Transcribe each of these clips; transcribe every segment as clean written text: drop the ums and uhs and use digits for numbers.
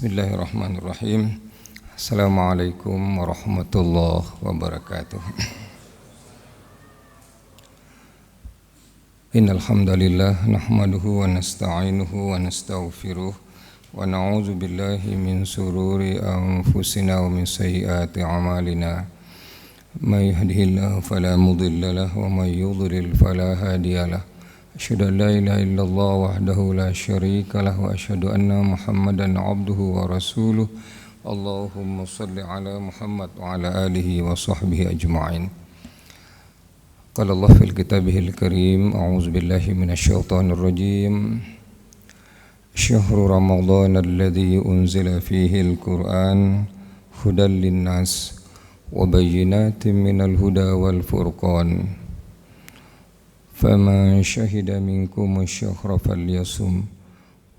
Bismillahirrahmanirrahim. Assalamualaikum warahmatullahi wabarakatuh. Innal hamdalillah nahmaduhu wa nasta'inuhu wa nastaghfiruh wa na'udzu billahi min shururi anfusina wa min sayyiati a'malina. May yahdihillahu fala mudilla lahu wa may yudlil fala hadiya lahu. Asyhadu an la ilaha illallah wahdahu la syarika lahu wa asyhadu anna Muhammadan abduhu wa rasuluh. Allahumma salli ala Muhammad wa ala alihi wa sahbihi ajma'in. Qala Allah fil kitabihil karim, a'udzu billahi minasyaitonir rajim. Syahrul Ramadan alladzi unzila fihi al-Qur'an hudan lin-nas wa bayyinatin minal huda wal furqan. فمن شهد منكم الشهر فليصم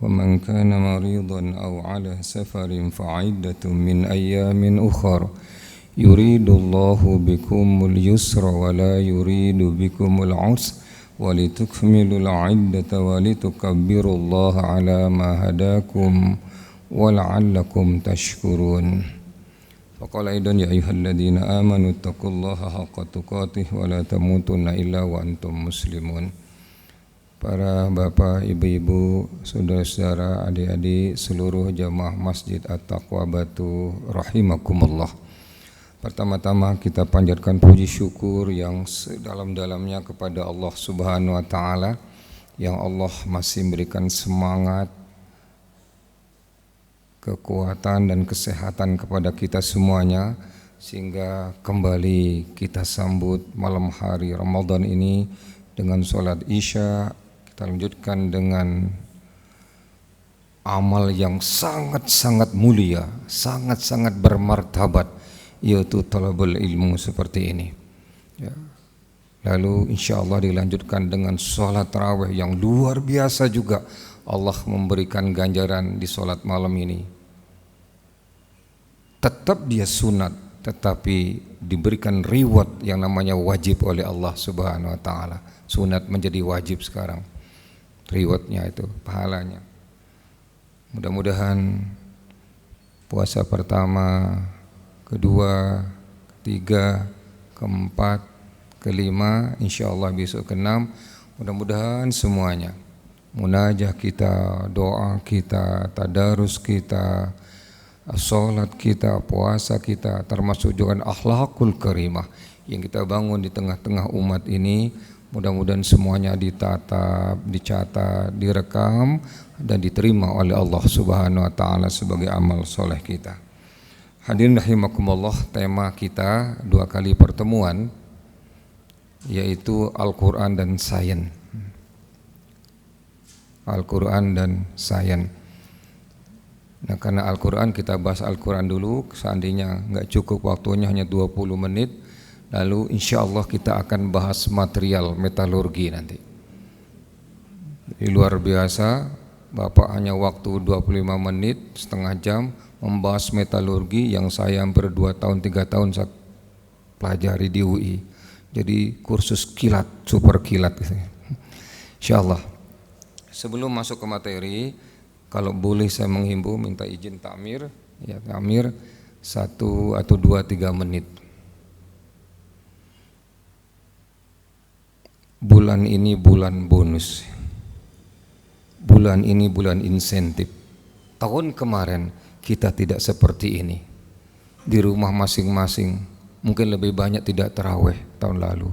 ومن كان مريضا أو على سفر فعدة من أيام أخر يريد الله بكم اليسر ولا يريد بكم العسر ولتكملوا العدة ولتكبروا الله على ما هداكم ولعلكم تشكرون. Faqala aidan ya ayyuhalladzina amanu taqullaha haqqa tuqatih wa la tamutunna illa wa antum muslimun. Para bapak, ibu-ibu, saudara-saudara, adik-adik seluruh jamaah Masjid At-Taqwa Batu rahimakumullah. Pertama-tama kita panjatkan puji syukur yang sedalam-dalamnya kepada Allah Subhanahu wa taala yang Allah masih memberikan semangat, kekuatan dan kesehatan kepada kita semuanya sehingga kembali kita sambut malam hari Ramadan ini dengan sholat Isya. Kita lanjutkan dengan amal yang sangat-sangat mulia, sangat-sangat bermartabat, yaitu talabul ilmu seperti ini ya. Lalu insya Allah dilanjutkan dengan sholat tarawih yang luar biasa juga. Allah memberikan ganjaran di sholat malam ini. Tetap dia sunat, tetapi diberikan reward yang namanya wajib oleh Allah Subhanahu wa taala. Sunat menjadi wajib sekarang. Rewardnya itu, pahalanya. Mudah-mudahan puasa pertama, kedua, ketiga, keempat, kelima, insyaallah besok keenam, mudah-mudahan semuanya. Munajah kita, doa kita, tadarus kita, salat kita, puasa kita, termasuk juga akhlakul karimah yang kita bangun di tengah-tengah umat ini, mudah-mudahan semuanya ditatap, dicatat, direkam dan diterima oleh Allah Subhanahu wa taala sebagai amal soleh kita. Hadirin rahimakumullah, tema kita 2 kali pertemuan yaitu Al-Qur'an dan sains. Al-Qur'an dan sains. Nah, karena Al-Quran kita bahas Al-Quran dulu, seandainya nggak cukup waktunya hanya 20 menit, lalu insya Allah kita akan bahas material metalurgi nanti. Jadi luar biasa, Bapak hanya waktu 25 menit, setengah jam membahas metalurgi yang saya hampir 2 tahun, 3 tahun saya pelajari di UI. Jadi kursus kilat, super kilat insya Allah. Sebelum masuk ke materi, kalau boleh saya menghimbau, minta izin takmir, ya takmir 1 atau 2, 3 menit. Bulan ini bulan bonus. Bulan ini bulan insentif. Tahun kemarin kita tidak seperti ini. Di rumah masing-masing, mungkin lebih banyak tidak tarawih tahun lalu.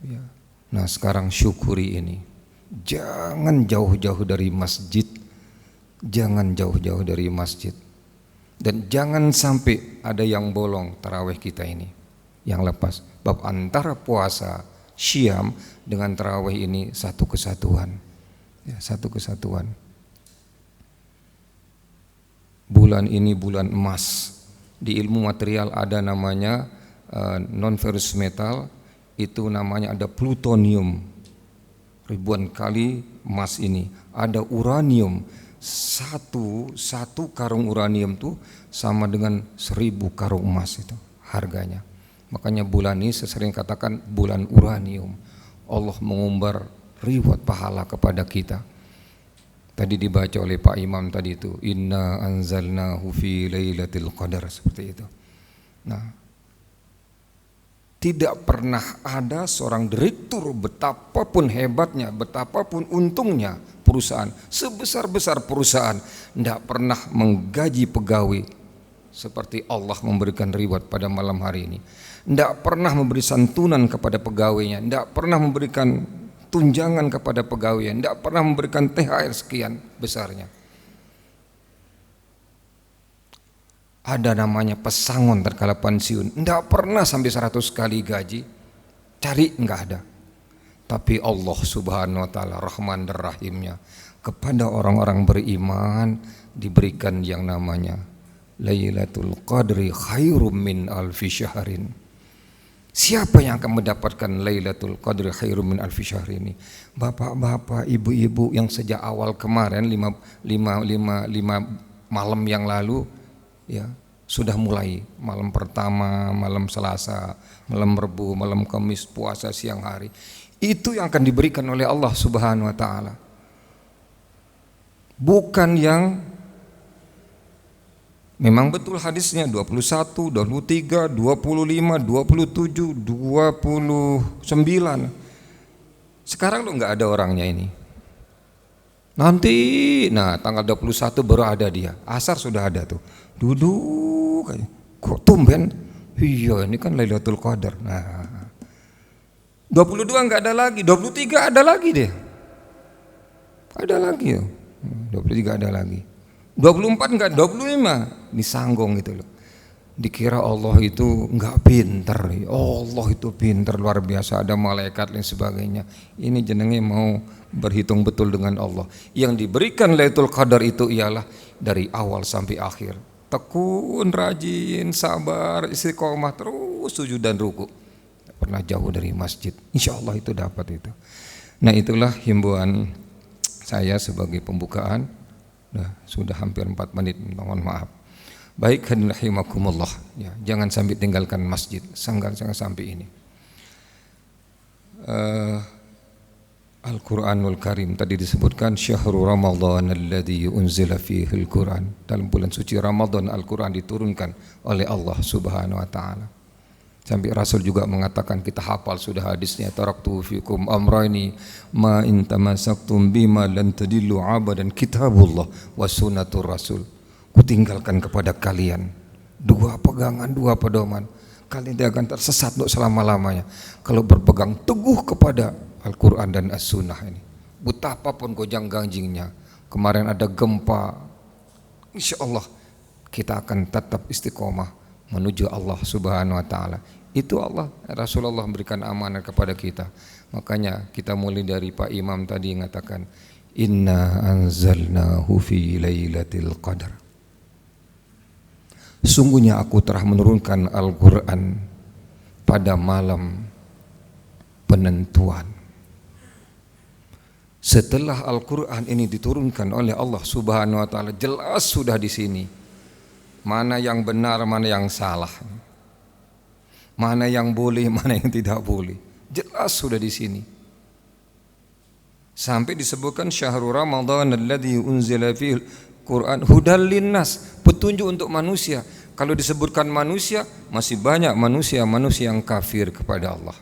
Ya. Nah, sekarang syukuri ini. Jangan jauh-jauh dari masjid. Jangan jauh-jauh dari masjid. Dan jangan sampai ada yang bolong tarawih kita ini, yang lepas. Bab antara puasa Syam dengan tarawih ini satu kesatuan ya, satu kesatuan. Bulan ini bulan emas. Di ilmu material ada namanya non-ferrous metal, itu namanya ada plutonium, ribuan kali emas ini. Ada uranium, satu karung uranium itu sama dengan 1000 karung emas itu harganya. Makanya bulan ini saya sering katakan bulan uranium. Allah mengumbar reward pahala kepada kita. Tadi dibaca oleh Pak Imam tadi itu, inna anzalnahu fi lailatul qadar, seperti itu. Nah, tidak pernah ada seorang direktur, betapapun hebatnya, betapapun untungnya perusahaan, sebesar-besar perusahaan, tidak pernah menggaji pegawai seperti Allah memberikan reward pada malam hari ini. Tidak pernah memberi santunan kepada pegawainya, tidak pernah memberikan tunjangan kepada pegawainya, tidak pernah memberikan THR sekian besarnya. Ada namanya pesangon terkala pensiun, tidak pernah sampai 100 kali gaji, cari enggak ada. Tapi Allah Subhanahu wa taala Rahman dan Rahimnya, kepada orang-orang beriman diberikan yang namanya Lailatul Qadri khairum min alfi syahrin. Siapa yang akan mendapatkan Lailatul Qadri khairum min alfi syahrin ini? Bapak-bapak, ibu-ibu yang sejak awal kemarin 5 malam yang lalu ya sudah mulai, malam pertama, malam Selasa, malam Rebu, malam Kamis, puasa siang hari, itu yang akan diberikan oleh Allah Subhanahu wa taala. Bukan yang memang betul hadisnya 21, 23, 25, 27, 29. Sekarang lo enggak ada orangnya ini. Nanti, nah tanggal 21 baru ada dia. Asar sudah ada tuh. Duduk aja. Kok tumben? Iya, ini kan Lailatul Qadar. Nah, 22 enggak ada lagi, 23 ada lagi deh. Ada lagi ya. 23 ada lagi. 24 enggak, 25 disanggong gitu loh. Dikira Allah itu enggak pinter. Allah itu pinter luar biasa, ada malaikat dan sebagainya. Ini jenenge mau berhitung betul dengan Allah. Yang diberikan Lailatul Qadar itu ialah dari awal sampai akhir. Tekun, rajin, sabar, istiqomah, terus sujud dan ruku. Tidak pernah jauh dari masjid. Insya Allah itu dapat itu. Nah, itulah himbauan saya sebagai pembukaan. Nah, sudah hampir 4 menit, mohon maaf. Baik, hadirin rahimakumullah, ya, jangan sampai tinggalkan masjid, jangan sampai ini. Al-Quranul Karim tadi disebutkan syahrul Ramadan alladzi unzila fihi al-Quran. Dalam bulan suci Ramadan Al-Quran diturunkan oleh Allah Subhanahu wa taala. Sampai Rasul juga mengatakan, kita hafal sudah hadisnya, taraktu fikum amrayni ma in tamassaktum bima lan tadillu abadan kitabullah wa sunnatur rasul. Kutinggalkan kepada kalian 2 pegangan, 2 pedoman, kalian tidak akan tersesat untuk selama-lamanya kalau berpegang teguh kepada Al-Quran dan As-Sunnah ini. Betapapun gojang-ganjingnya, kemarin ada gempa, insya Allah kita akan tetap istiqomah menuju Allah Subhanahu wa taala. Itu Allah, Rasulullah memberikan amanah kepada kita. Makanya kita mulai dari Pak Imam tadi mengatakan, inna anzalnahu fi lailatul qadar. Sungguhnya aku telah menurunkan Al-Quran pada malam penentuan. Setelah Al-Quran ini diturunkan oleh Allah Subhanahu wa taala, jelas sudah di sini mana yang benar, mana yang salah, mana yang boleh, mana yang tidak boleh. Jelas sudah di sini. Sampai disebutkan syahrul Ramadan alladzi unzila fihi Quran hudal linnas, petunjuk untuk manusia. Kalau disebutkan manusia, masih banyak manusia yang kafir kepada Allah.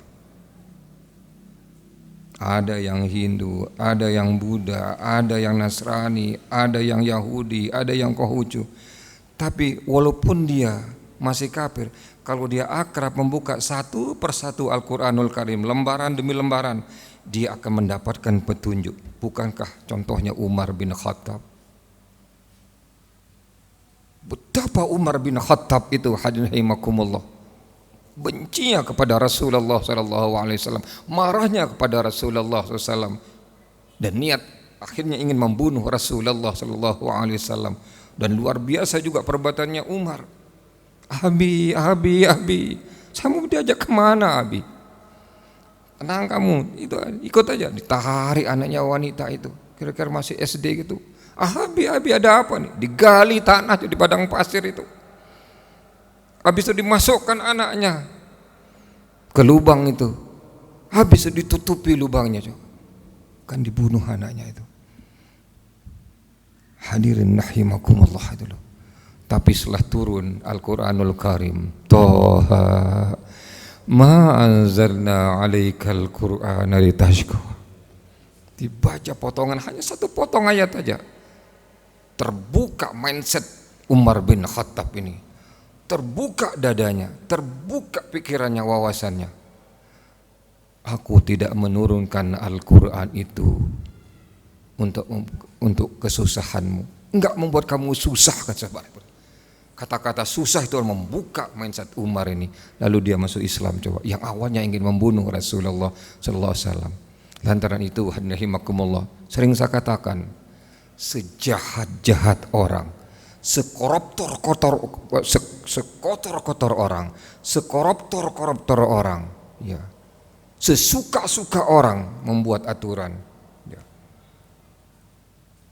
Ada yang Hindu, ada yang Buddha, ada yang Nasrani, ada yang Yahudi, ada yang Konghucu. Tapi walaupun dia masih kafir, kalau dia akrab membuka satu persatu Al-Quranul Karim, lembaran demi lembaran, dia akan mendapatkan petunjuk. Bukankah contohnya Umar bin Khattab? Betapa Umar bin Khattab itu, hadirin rahimakumullah, bencinya kepada Rasulullah SAW, marahnya kepada Rasulullah SAW, dan niat akhirnya ingin membunuh Rasulullah SAW. Dan luar biasa juga perbuatannya Umar. Abi, saya mau diajak kemana Abi? Tenang kamu, itu ikut aja. Ditarik anaknya wanita itu, kira-kira masih SD gitu. Abi ada apa nih? Digali tanah di padang pasir itu. Habis itu dimasukkan anaknya ke lubang itu. Habis itu ditutupi lubangnya, kan dibunuh anaknya itu. Hadirin rahimakumullah itu loh. Tapi setelah turun Al-Quranul Karim, Toha ma anzalna alaikal Qur'ana litashqa, dibaca potongan, hanya satu potong ayat aja, terbuka mindset Umar bin Khattab ini, terbuka dadanya, terbuka pikirannya, wawasannya. Aku tidak menurunkan Al-Quran itu untuk kesusahanmu, enggak membuat kamu susah, kata-kata susah itu membuka mindset Umar ini. Lalu dia masuk Islam, coba, yang awalnya ingin membunuh Rasulullah sallallahu alaihi wasallam. Lantaran itu, hadirin, sering saya katakan, sejahat-jahat orang, sekotor-kotor orang, sekoruptor orang, ya, sesuka-suka orang membuat aturan, ya,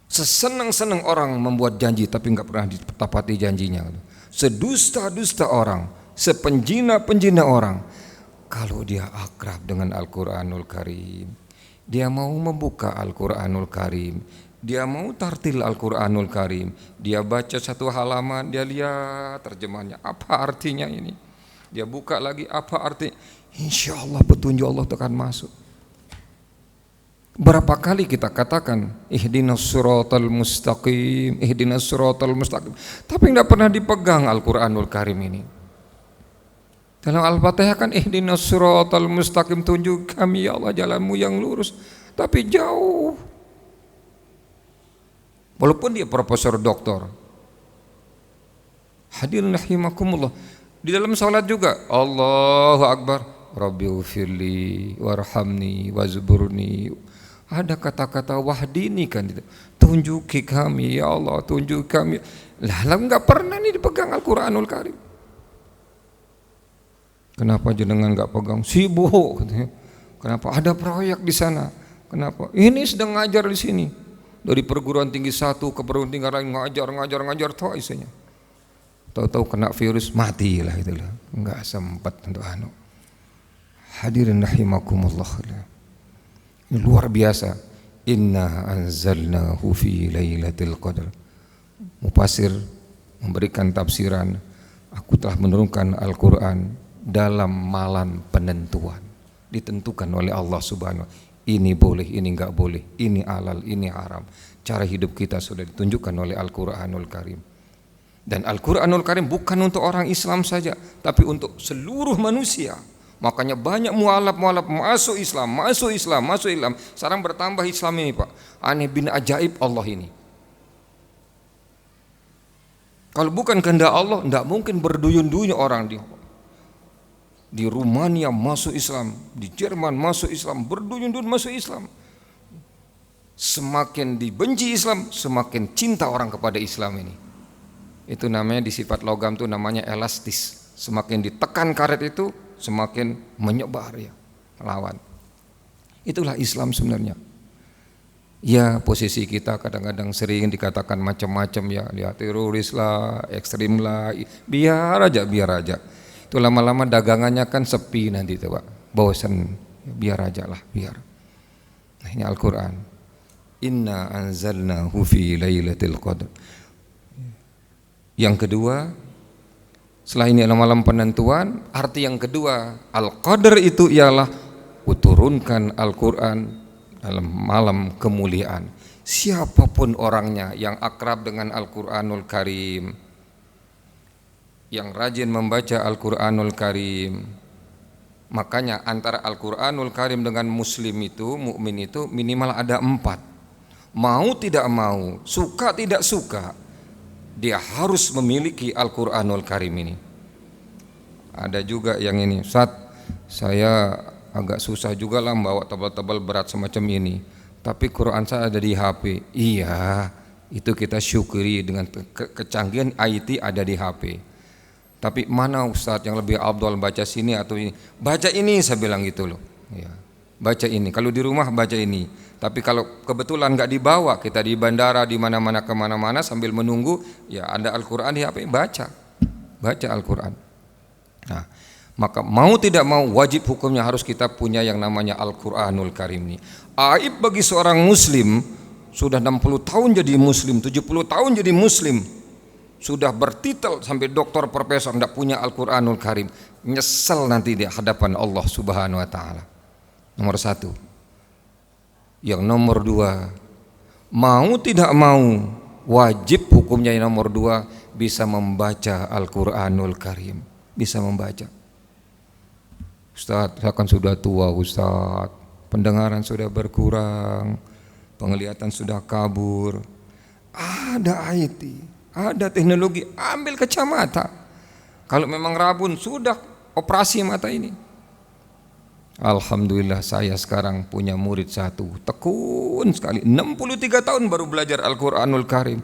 sesenang-senang orang membuat janji tapi nggak pernah ditepati janjinya, sedusta-dusta orang, sepenjina-penjina orang, kalau dia akrab dengan Al-Quranul Karim, dia mau membuka Al-Quranul Karim, dia mau tartil Al-Quranul Karim, dia baca satu halaman, dia lihat terjemahannya, apa artinya ini, dia buka lagi, apa arti, insya Allah petunjuk Allah akan masuk. Berapa kali kita katakan ihdinas siratal mustaqim, ihdinas siratal mustaqim, tapi tidak pernah dipegang Al-Quranul Karim ini. Dalam Al-Fatihah kan ihdinas siratal mustaqim, tunjuk kami ya Allah jalanmu yang lurus, tapi jauh. Walaupun dia profesor doktor. Hadirin rahimakumullah, di dalam salat juga Allahu Akbar, Rabbighfirli warhamni wazburni, ada kata-kata wahdini kan, tunjuki kami ya Allah, tunjuk kami. Lah enggak pernah nih dipegang Al-Quranul Karim. Kenapa jenengan enggak pegang? Sibuk katanya. Kenapa? Ada proyek di sana. Kenapa? Ini sedang ngajar di sini. Dari perguruan tinggi satu ke perguruan tinggi lain, ngajar tahu isinya. Tahu-tahu kena virus, matilah itulah. Enggak sempat untuk anu. Hadirin rahimakumullah. Ini luar biasa. Inna anzalnahu fi lailatul qadar. Mufasir memberikan tafsiran, aku telah menurunkan Al-Quran dalam malam penentuan, ditentukan oleh Allah Subhanahu wa ta'ala. Ini boleh, ini enggak boleh, ini halal, ini haram. Cara hidup kita sudah ditunjukkan oleh Al-Quranul Karim. Dan Al-Quranul Karim bukan untuk orang Islam saja, tapi untuk seluruh manusia. Makanya banyak mualaf masuk Islam. Sekarang bertambah Islam ini, Pak. Aneh bin ajaib Allah ini. Kalau bukan kehendak Allah, tidak mungkin berduyun-duyun orang di Rumania masuk Islam, di Jerman masuk Islam, berduyun-duyun masuk Islam. Semakin dibenci Islam, semakin cinta orang kepada Islam ini. Itu namanya di sifat logam itu namanya elastis. Semakin ditekan karet itu, semakin menyebar ya, lawan. Itulah Islam sebenarnya. Ya, posisi kita kadang-kadang sering dikatakan macam-macam ya, lihat teroris lah, ekstrim lah, biar aja. Itu lama-lama dagangannya kan sepi nanti itu Pak, bosan, biar aja lah, biar. Nah, ini Al-Quran. Inna anzalnahu fi lailatul qadar. Yang kedua, setelah ini malam penentuan, arti yang kedua, Al-Qadar itu ialah kuturunkan Al-Quran dalam malam kemuliaan. Siapapun orangnya yang akrab dengan Al-Quranul Karim, yang rajin membaca Al-Quranul Karim, makanya antara Al-Quranul Karim dengan muslim itu, mukmin itu minimal ada 4. Mau tidak mau, suka tidak suka, dia harus memiliki Al-Quranul Karim ini. Ada juga yang ini, Ustaz, saya agak susah juga lah bawa tebal-tebal berat semacam ini, tapi Quran saya ada di HP. Iya, itu kita syukuri dengan kecanggihan IT ada di HP. Tapi mana Ustaz yang lebih afdal, baca sini atau ini? Baca ini, saya bilang gitu loh ya. Baca ini, kalau di rumah baca ini. Tapi kalau kebetulan nggak dibawa, kita di bandara, di mana-mana kemana-mana sambil menunggu, ya ada Al-Quran di HP, baca Al-Quran. Nah, maka mau tidak mau wajib hukumnya harus kita punya yang namanya Al-Quranul Karim ini. Aib bagi seorang muslim sudah 60 tahun jadi muslim, 70 tahun jadi muslim, sudah bertitel sampai doktor profesor, tidak punya Al-Quranul Karim, nyesel nanti di hadapan Allah Subhanahu wa Ta'ala. Nomor satu. Yang nomor dua, mau tidak mau, wajib hukumnya yang nomor dua, bisa membaca Al-Quranul Karim, bisa membaca. Ustaz, saya kan sudah tua Ustaz, pendengaran sudah berkurang, penglihatan sudah kabur. Ada IT, ada teknologi, ambil kacamata. Kalau memang rabun, sudah operasi mata ini. Alhamdulillah saya sekarang punya murid satu, tekun sekali, 63 tahun baru belajar Al-Quranul Karim.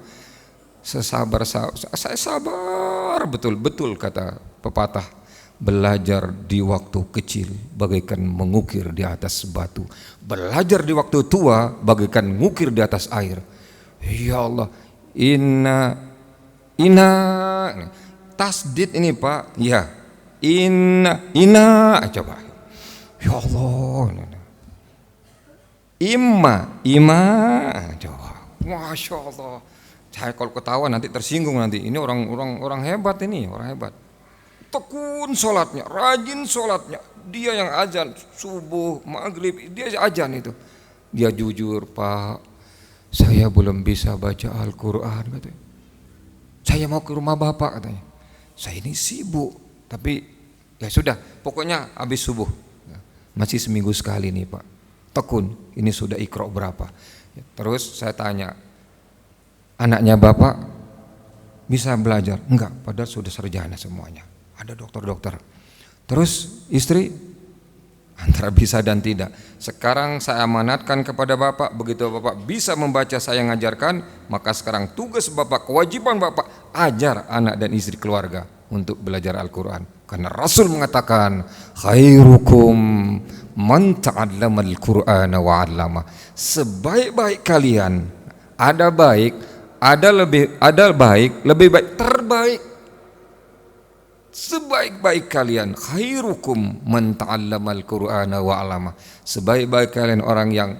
Saya sabar betul kata pepatah, belajar di waktu kecil bagaikan mengukir di atas batu, belajar di waktu tua bagaikan mengukir di atas air. Ya Allah, inna tasdid ini Pak, ya, inna coba, ya Allah, imma coba, masya Allah. Saya kalau ketawa nanti tersinggung nanti. Ini orang hebat ini, orang hebat. Tekun sholatnya, rajin sholatnya. Dia yang azan subuh, maghrib, dia azan itu. Dia jujur, Pak, saya belum bisa baca Al-Quran katanya. Saya mau ke rumah Bapak katanya. Saya ini sibuk, tapi ya sudah, pokoknya habis subuh. Masih seminggu sekali nih Pak. Tekun, ini sudah Iqra berapa? Terus saya tanya, anaknya Bapak bisa belajar? Enggak, padahal sudah sarjana semuanya. Ada dokter-dokter. Terus istri? Antara bisa dan tidak. Sekarang saya amanatkan kepada Bapak, begitu Bapak bisa membaca saya ngajarkan, maka sekarang tugas Bapak, kewajiban Bapak, ajar anak dan istri keluarga untuk belajar Al-Quran. Karena Rasul mengatakan, khairukum man ta'allama al-Qur'ana wa 'allama. Sebaik-baik kalian, ada baik, lebih baik, terbaik. Sebaik-baik kalian, khairukum man ta'allama al-Qur'ana wa 'allama. Sebaik-baik kalian orang yang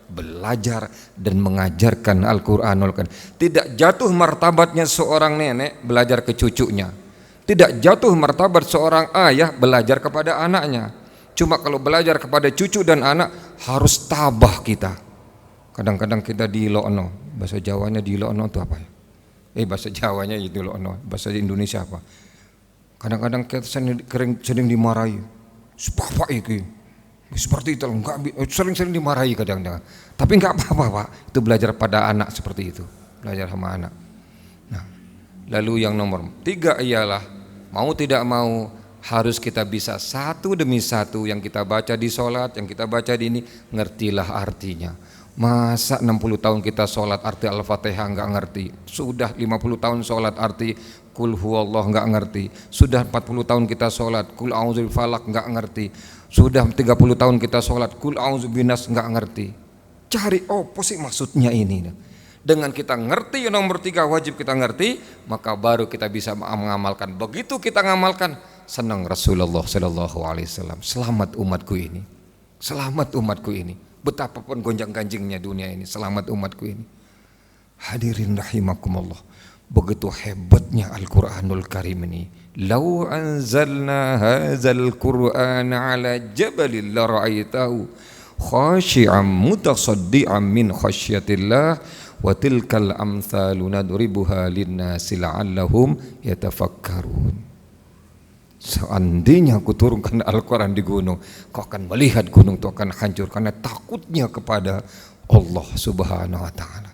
belajar dan mengajarkan Al-Qur'anul Karim. Tidak jatuh martabatnya seorang nenek belajar ke cucunya. Tidak jatuh martabat seorang ayah belajar kepada anaknya. Cuma kalau belajar kepada cucu dan anak harus tabah kita. Kadang-kadang kita dilokno. Bahasa Jawanya dilokno itu apa ya? Bahasa Jawanya itu dilokno. Bahasa Indonesia apa? Kadang-kadang kita sering dimarahi. Bapak iki seperti itu, sering dimarahi kadang-kadang. Tapi enggak apa-apa Pak. Itu belajar pada anak seperti itu. Belajar sama anak. Nah, lalu yang nomor 3 ialah mau tidak mau harus kita bisa satu demi satu yang kita baca di sholat, yang kita baca di ini, ngertilah artinya. Masa 60 tahun kita sholat arti Al-Fatihah enggak ngerti, sudah 50 tahun sholat arti Qul huwallah enggak ngerti, sudah 40 tahun kita sholat Qul a'udzu falaq enggak ngerti, sudah 30 tahun kita sholat Qul a'udzu binas enggak ngerti. Cari apa sih maksudnya ini? Dengan kita ngerti yang nomor 3 wajib kita ngerti, maka baru kita bisa mengamalkan. Begitu kita mengamalkan, senang Rasulullah Sallallahu Alaihi Wasallam. Selamat umatku ini, selamat umatku ini. Betapapun gonjang-ganjingnya dunia ini, selamat umatku ini. Hadirin rahimakumullah, begitu hebatnya Al-Quranul Karim ini. Lau anzalna hadzal Qur'ana ala jabalin la ra'aitahu khashi'an mutasaddian min khasyatillah wa tilkal amsalu nadribuha linnasi la'allahum yatafakkarun. Seandainya aku turunkan Al-Quran di gunung, kau akan melihat gunung itu akan hancur karena takutnya kepada Allah Subhanahu wa Ta'ala.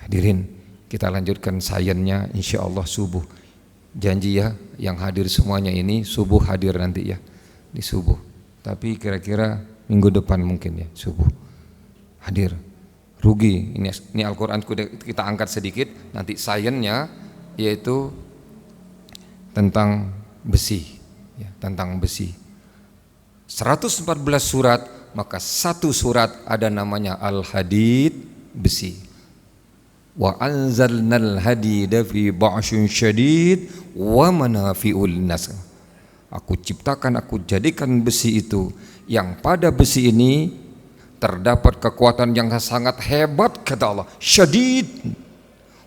Hadirin, kita lanjutkan sayennya insyaallah subuh. Janji ya, yang hadir semuanya ini subuh hadir nanti ya, di subuh. Tapi kira-kira minggu depan mungkin ya subuh hadir. Rugi ini Al-Quran kita angkat sedikit, nanti sayennya yaitu tentang besi ya, tentang besi. 114 surat, maka satu surat ada namanya Al-Hadid, besi. Wa anzalnal hadida fi ba'syun syadid wa manafi'ul nas. Aku ciptakan, aku jadikan besi itu yang pada besi ini terdapat kekuatan yang sangat hebat kata Allah, syadid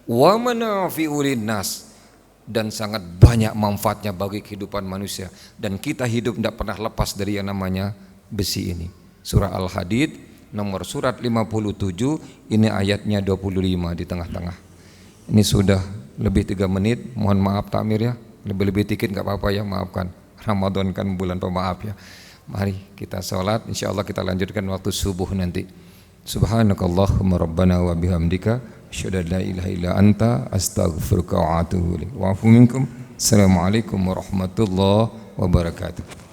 wa manafi'u linnas, dan sangat banyak manfaatnya bagi kehidupan manusia, dan kita hidup tidak pernah lepas dari yang namanya besi ini. Surah Al-Hadid nomor surat 57, ini ayatnya 25 di tengah-tengah. Ini sudah lebih 3 menit, mohon maaf takmir ya, lebih-lebih dikit nggak apa-apa ya, maafkan, Ramadan kan bulan pemaaf ya. Mari kita sholat, insyaallah kita lanjutkan waktu subuh nanti. Subhanakallahumma rabbana wa bihamdika asyhadu an la ilaha illa anta astaghfiruka wa atubu ilaik. Wa afu minkum. Assalamualaikum warahmatullahi wabarakatuh.